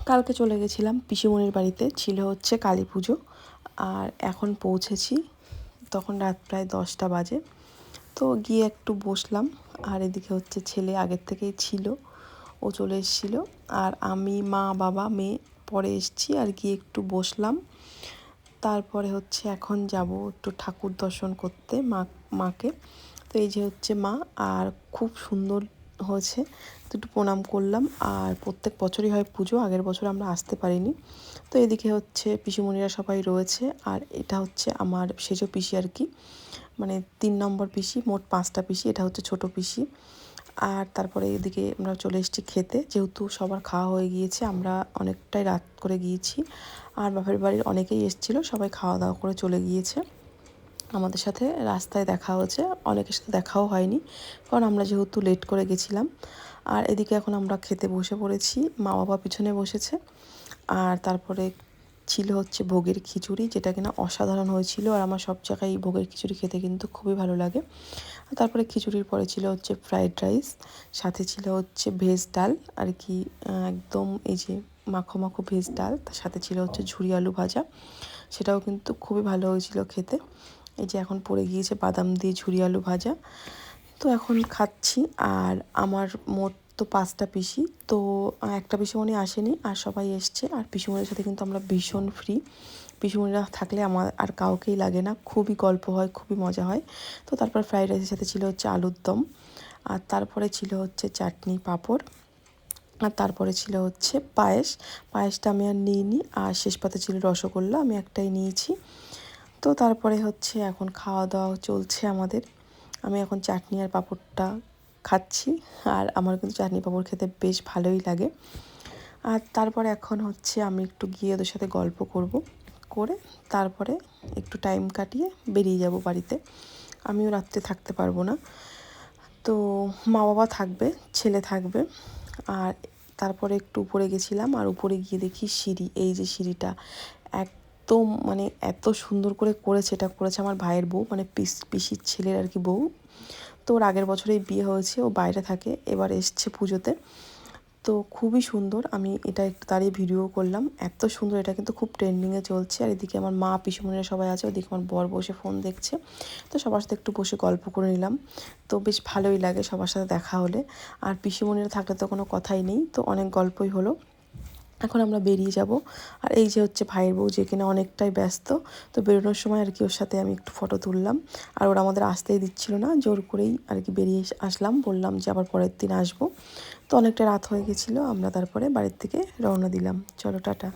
কালকে চলে গেছিলাম পিসিমণির বাড়িতে, ছিল হচ্ছে কালী পুজো। আর এখন পৌঁছেছি, তখন রাত প্রায় 10টা বাজে। তো গিয়ে একটু বসলাম, আর এদিকে হচ্ছে ছেলে আগের থেকেই ছিল, ও চলে এসেছিল। আর আমি, মা, বাবা, মেয়ে পরে এসছি, আর গিয়ে একটু বসলাম। তারপরে হচ্ছে এখন যাব একটু ঠাকুর দর্শন করতে মাকে। তো এই যে হচ্ছে মা, আর খুব সুন্দর হয়েছে, তো একটু প্রণাম করলাম। আর প্রত্যেক বছরই হয় পুজো, আগের বছর আমরা আসতে পারিনি। তো এদিকে হচ্ছে পিসিমণিরা সবাই রয়েছে, আর এটা হচ্ছে আমার সেজো পিসি আর কি, মানে 3 নম্বর পিসি, মোট 5টা পিসি, এটা হচ্ছে ছোট পিসি। আর তারপরে এদিকে আমরা চলে এসেছি খেতে, যেহেতু সবার খাওয়া হয়ে গিয়েছে, আমরা অনেকটাই রাত করে গিয়েছি। আর বাপের বাড়ির অনেকেই এসেছিলো, সবাই খাওয়া দাওয়া করে চলে গিয়েছে। আমাদের সাথে রাস্তায় দেখা হয়েছে, অনেকের সাথে দেখাও হয়নি, কারণ আমরা যেহেতু লেট করে গেছিলাম। আর এদিকে এখন আমরা খেতে বসে পড়েছি, মা বাবা পিছনে বসেছে। আর তারপরে ছিল হচ্ছে ভোগের খিচুড়ি, যেটা কিনা অসাধারণ হয়েছিল। আর আমার সব জায়গায় এই ভোগের খিচুড়ি খেতে কিন্তু খুবই ভালো লাগে। আর তারপরে খিচুড়ির পরে ছিল হচ্ছে ফ্রাইড রাইস, সাথে ছিল হচ্ছে ভেজ ডাল আর কি, একদম এই যে মাখো মাখো ভেজ ডাল, তার সাথে ছিল হচ্ছে ঝুরি আলু ভাজা, সেটাও কিন্তু খুবই ভালো হয়েছিল খেতে। এই যে এখন পড়ে গিয়েছে বাদাম দিয়ে ঝুরি আলু ভাজা, তো এখন খাচ্ছি। আর আমার মোট তো 5টা পিসি, তো একটা পিসিমণি আসেনি, আর সবাই এসছে। আর পিসিমণির সাথে কিন্তু আমরা ভীষণ ফ্রি, পিসিমণিরা থাকলে আমার আর কাউকেই লাগে না, খুবই গল্প হয়, খুবই মজা হয়। তো তারপর ফ্রাইড রাইসের সাথে ছিল হচ্ছে আলুর দম, আর তারপরে ছিল হচ্ছে চাটনি, পাঁপড়, আর তারপরে ছিল হচ্ছে পায়েসটা আমি আর নিইনি। আর শেষ পাতে ছিল রসগোল্লা, আমি একটাই নিয়েছি। তো তারপরে হচ্ছে এখন খাওয়া দাওয়া চলছে আমাদের। আমি এখন চাটনি আর পাঁপড়টা খাচ্ছি, আর আমার কিন্তু চাটনি পাঁপড় খেতে বেশ ভালোই লাগে। আর তারপরে এখন হচ্ছে আমি একটু গিয়ে ওদের সাথে গল্প করে তারপরে একটু টাইম কাটিয়ে বেরিয়ে যাব বাড়িতে। আমিও রাত্রে থাকতে পারবো না, তো মা বাবা থাকবে, ছেলে থাকবে। আর তারপরে একটু উপরে গেছিলাম, আর উপরে গিয়ে দেখি সিঁড়ি, এই যে সিঁড়িটা একদম মানে এত সুন্দর করে করেছে, এটা করেছে আমার ভাইয়ের বউ, মানে পিসির ছেলের আর কি বউ। তো ওর আগের বছরেই বিয়ে হয়েছে, ও বাইরে থাকে, এবার এসছে পুজোতে। তো খুবই সুন্দর, আমি এটা একটু দাঁড়িয়ে ভিডিও করলাম, এত সুন্দর, এটা কিন্তু খুব ট্রেন্ডিংয়ে চলছে। আর এদিকে আমার মা, পিসিমণিরা সবাই আছে, ওদিকে আমার বর বসে ফোন দেখছে। তো সবার সাথে একটু বসে গল্প করে নিলাম, তো বেশ ভালোই লাগে সবার সাথে দেখা হলে। আর পিসিমণিরা থাকলে তো কোনো কথাই নেই, তো অনেক গল্পই হলো। এখন আমরা বেরিয়ে যাব। আর এই যে হচ্ছে ভাইয়ের বউ, যে কিনা অনেকটাই ব্যস্ত, তো বেরোনোর সময় আর কি ওর সাথে আমি একটু ফটো তুললাম। আর ওরা আমাদের আসতেই দিচ্ছিল না, জোর করেই আর কি বেরিয়ে আসলাম, বললাম যে আবার পরের দিন আসবো। তো অনেকটা রাত হয়ে গেছিলো, আমরা তারপরে বাড়ির থেকে রওনা দিলাম। চলো টাটা।